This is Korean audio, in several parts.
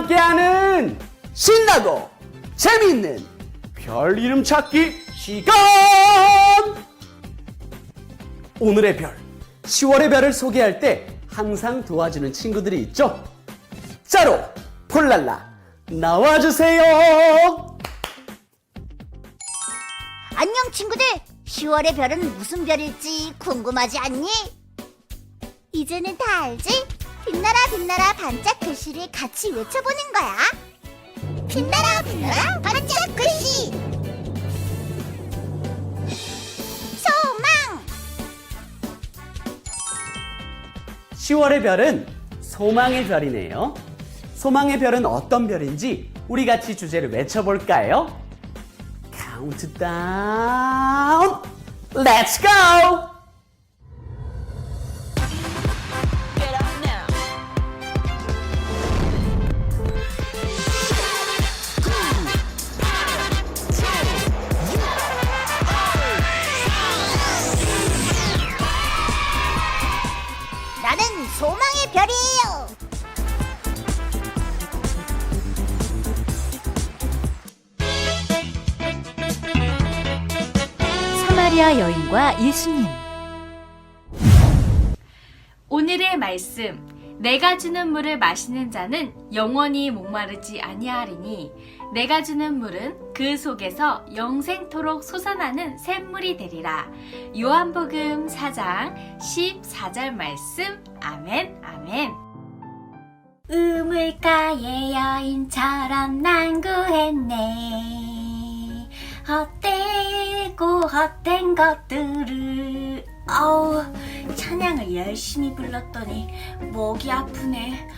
함께하는 신나고 재미있는 별 이름 찾기 시간! 오늘의 별, 10월의 별을 소개할 때 항상 도와주는 친구들이 있죠? 짜로, 폴랄라, 나와주세요! 안녕 친구들! 10월의 별은 무슨 별일지 궁금하지 않니? 이제는 다 알지? 빛나라 빛나라 반짝 글씨를 같이 외쳐보는 거야. 빛나라 빛나라 반짝 글씨! 소망! 10월의 별은 소망의 별이네요. 소망의 별은 어떤 별인지 우리 같이 주제를 외쳐볼까요? 카운트다운! Let's go! 나는 소망의 별이에요. 사마리아 여인과 예수님. 오늘의 말씀. 내가 주는 물을 마시는 자는 영원히 목마르지 아니하리니 내가 주는 물은 그 속에서 영생토록 솟아나는 샘물이 되리라. 요한복음 4장 14절 말씀. 아멘 아멘. 우물가의 여인처럼 난 구했네. 헛되고 헛된 것들을 찬양을 열심히 불렀더니 목이 아프네.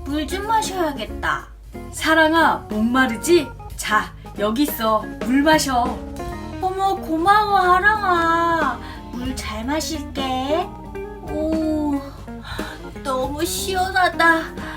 물 좀 마셔야겠다. 사랑아, 목마르지? 자, 여기 있어. 물 마셔. 어머, 고마워, 하랑아. 물 잘 마실게. 오, 너무 시원하다.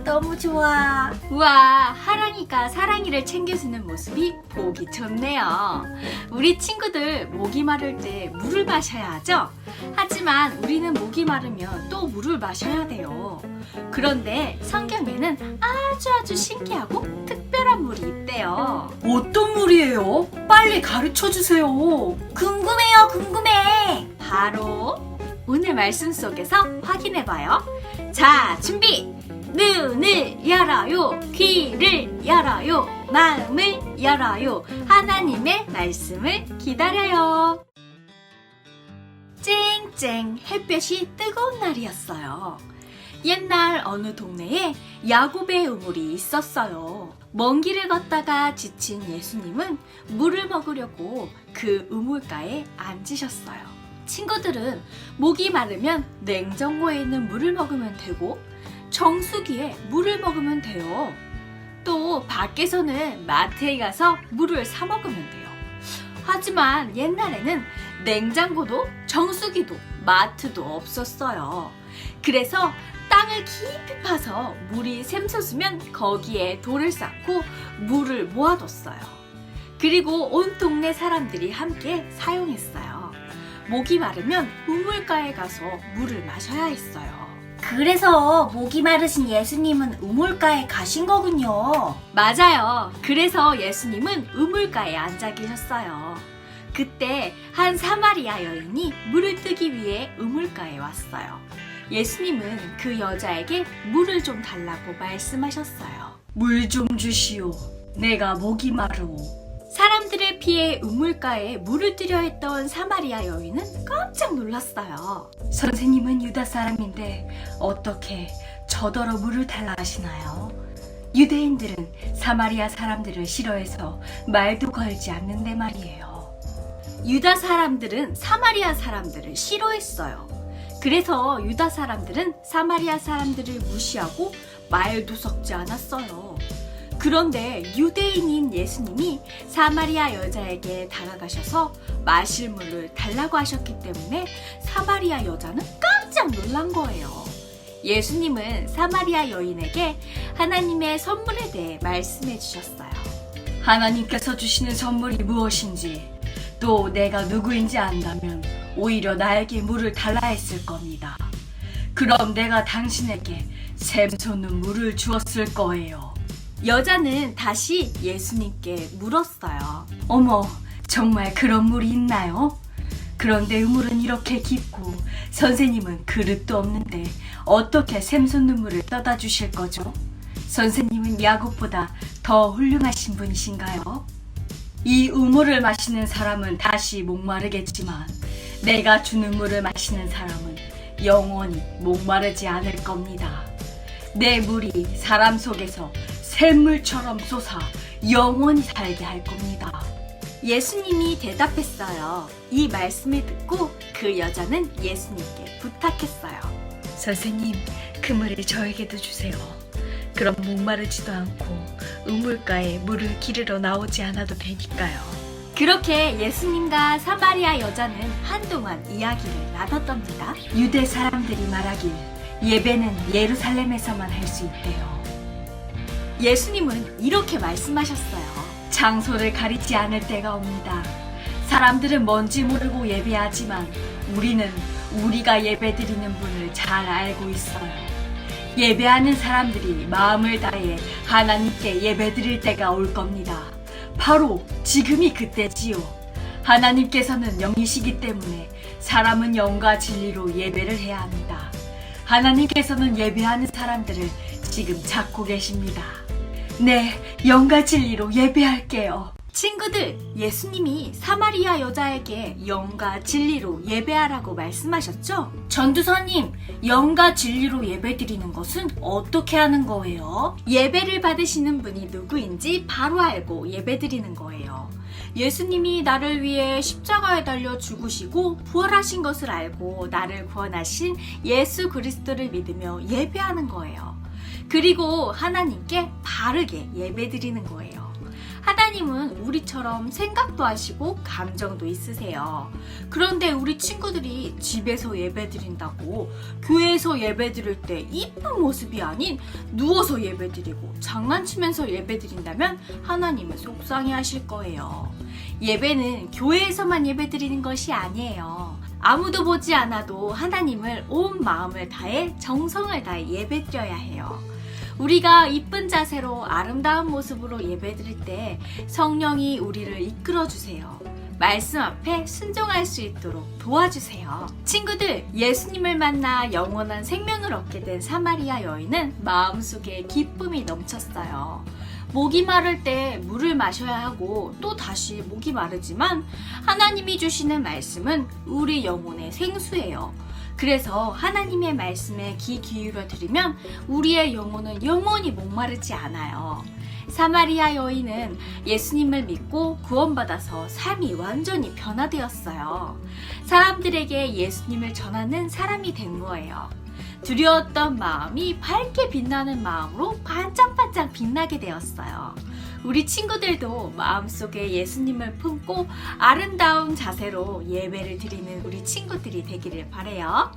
너무 좋아. 우와, 하랑이가 사랑이를 챙겨주는 모습이 보기 좋네요. 우리 친구들 목이 마를 때 물을 마셔야 하죠? 하지만 우리는 목이 마르면 또 물을 마셔야 돼요. 그런데 성경에는 아주 신기하고 특별한 물이 있대요. 어떤 물이에요? 빨리 가르쳐 주세요. 궁금해요, 궁금해. 바로 오늘 말씀 속에서 확인해봐요. 자, 준비! 눈을 열어요. 귀를 열어요. 마음을 열어요. 하나님의 말씀을 기다려요. 쨍쨍 햇볕이 뜨거운 날이었어요. 옛날 어느 동네에 야곱의 우물이 있었어요. 먼 길을 걷다가 지친 예수님은 물을 먹으려고 그 우물가에 앉으셨어요. 친구들은 목이 마르면 냉장고에 있는 물을 먹으면 되고 정수기에 물을 먹으면 돼요. 또 밖에서는 마트에 가서 물을 사 먹으면 돼요. 하지만 옛날에는 냉장고도 정수기도 마트도 없었어요. 그래서 땅을 깊이 파서 물이 샘솟으면 거기에 돌을 쌓고 물을 모아뒀어요. 그리고 온 동네 사람들이 함께 사용했어요. 목이 마르면 우물가에 가서 물을 마셔야 했어요. 그래서 목이 마르신 예수님은 우물가에 가신 거군요. 맞아요. 그래서 예수님은 우물가에 앉아 계셨어요. 그때 한 사마리아 여인이 물을 뜨기 위해 우물가에 왔어요. 예수님은 그 여자에게 물을 좀 달라고 말씀하셨어요. 물 좀 주시오. 내가 목이 마르오. 사람들을 피해 우물가에 물을 뜨려 했던 사마리아 여인은 깜짝 놀랐어요. 선생님은 유다 사람인데 어떻게 저더러 물을 달라 하시나요? 유대인들은 사마리아 사람들을 싫어해서 말도 걸지 않는데 말이에요. 유다 사람들은 사마리아 사람들을 싫어했어요. 그래서 유다 사람들은 사마리아 사람들을 무시하고 말도 섞지 않았어요. 그런데 유대인인 예수님이 사마리아 여자에게 다가가셔서 마실 물을 달라고 하셨기 때문에 사마리아 여자는 깜짝 놀란 거예요. 예수님은 사마리아 여인에게 하나님의 선물에 대해 말씀해 주셨어요. 하나님께서 주시는 선물이 무엇인지 또 내가 누구인지 안다면 오히려 나에게 물을 달라 했을 겁니다. 그럼 내가 당신에게 샘솟는 물을 주었을 거예요. 여자는 다시 예수님께 물었어요. 어머, 정말 그런 물이 있나요? 그런데 우물은 이렇게 깊고 선생님은 그릇도 없는데 어떻게 샘솟는 물을 떠다 주실 거죠? 선생님은 야곱보다 더 훌륭하신 분이신가요? 이 우물을 마시는 사람은 다시 목마르겠지만 내가 주는 물을 마시는 사람은 영원히 목마르지 않을 겁니다. 내 물이 사람 속에서 샘물처럼 솟아 영원히 살게 할 겁니다. 예수님이 대답했어요. 이 말씀을 듣고 그 여자는 예수님께 부탁했어요. 선생님, 그 물을 저에게도 주세요. 그럼 목마르지도 않고 우물가에 물을 기르러 나오지 않아도 되니까요. 그렇게 예수님과 사마리아 여자는 한동안 이야기를 나눴답니다. 유대 사람들이 말하길 예배는 예루살렘에서만 할 수 있대요. 예수님은 이렇게 말씀하셨어요. 장소를 가리지 않을 때가 옵니다. 사람들은 뭔지 모르고 예배하지만 우리는 우리가 예배드리는 분을 잘 알고 있어요. 예배하는 사람들이 마음을 다해 하나님께 예배드릴 때가 올 겁니다. 바로 지금이 그때지요. 하나님께서는 영이시기 때문에 사람은 영과 진리로 예배를 해야 합니다. 하나님께서는 예배하는 사람들을 지금 찾고 계십니다. 네, 영과 진리로 예배할게요. 친구들, 예수님이 사마리아 여자에게 영과 진리로 예배하라고 말씀하셨죠? 전도사님, 영과 진리로 예배드리는 것은 어떻게 하는 거예요? 예배를 받으시는 분이 누구인지 바로 알고 예배드리는 거예요. 예수님이 나를 위해 십자가에 달려 죽으시고 부활하신 것을 알고 나를 구원하신 예수 그리스도를 믿으며 예배하는 거예요. 그리고 하나님께 바르게 예배드리는 거예요. 하나님은 우리처럼 생각도 하시고 감정도 있으세요. 그런데 우리 친구들이 집에서 예배드린다고 교회에서 예배드릴 때 이쁜 모습이 아닌 누워서 예배드리고 장난치면서 예배드린다면 하나님은 속상해 하실 거예요. 예배는 교회에서만 예배드리는 것이 아니에요. 아무도 보지 않아도 하나님을 온 마음을 다해 정성을 다해 예배드려야 해요. 우리가 이쁜 자세로 아름다운 모습으로 예배드릴 때 성령이 우리를 이끌어 주세요. 말씀 앞에 순종할 수 있도록 도와주세요. 친구들, 예수님을 만나 영원한 생명을 얻게 된 사마리아 여인은 마음속에 기쁨이 넘쳤어요. 목이 마를 때 물을 마셔야 하고 또 다시 목이 마르지만 하나님이 주시는 말씀은 우리 영혼의 생수예요. 그래서 하나님의 말씀에 귀 기울여 들으면 우리의 영혼은 영원히 목마르지 않아요. 사마리아 여인은 예수님을 믿고 구원받아서 삶이 완전히 변화되었어요. 사람들에게 예수님을 전하는 사람이 된 거예요. 두려웠던 마음이 밝게 빛나는 마음으로 반짝반짝 빛나게 되었어요. 우리 친구들도 마음속에 예수님을 품고 아름다운 자세로 예배를 드리는 우리 친구들이 되기를 바라요.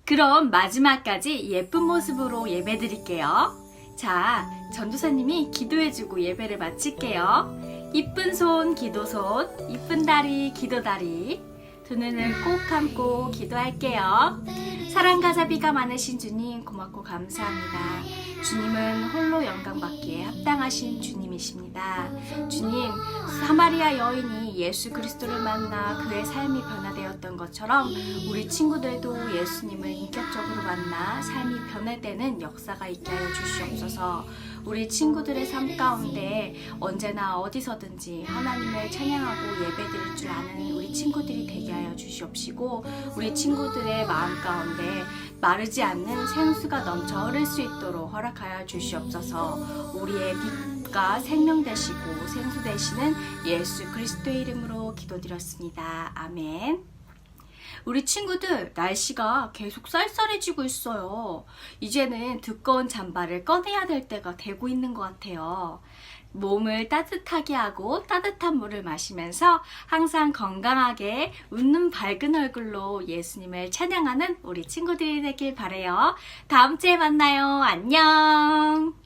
그럼 마지막까지 예쁜 모습으로 예배 드릴게요. 자, 전도사님이 기도해주고 예배를 마칠게요. 이쁜 손, 기도손, 이쁜 다리, 기도다리. 두 눈을 꼭 감고 기도할게요. 사랑과 자비가 많으신 주님, 고맙고 감사합니다. 주님은 홀로 영광받기에 합당하신 주님이십니다. 주님, 사마리아 여인이 예수 그리스도를 만나 그의 삶이 변화되었던 것처럼 우리 친구들도 예수님을 인격적으로 만나 삶이 변화되는 역사가 있게 하여 주시옵소서. 우리 친구들의 삶 가운데 언제나 어디서든지 하나님을 찬양하고 예배드릴 줄 아는 우리 친구들이 되게 하여 주시옵시고, 우리 친구들의 마음 가운데 마르지 않는 생수가 넘쳐 흐를 수 있도록 허락하여 주시옵소서. 우리의 빛과 생명 되시고 생수 되시는 예수 그리스도의 이름으로 기도드렸습니다. 아멘. 우리 친구들, 날씨가 계속 쌀쌀해지고 있어요. 이제는 두꺼운 잠바를 꺼내야 될 때가 되고 있는 것 같아요. 몸을 따뜻하게 하고 따뜻한 물을 마시면서 항상 건강하게 웃는 밝은 얼굴로 예수님을 찬양하는 우리 친구들이 되길 바라요. 다음 주에 만나요. 안녕.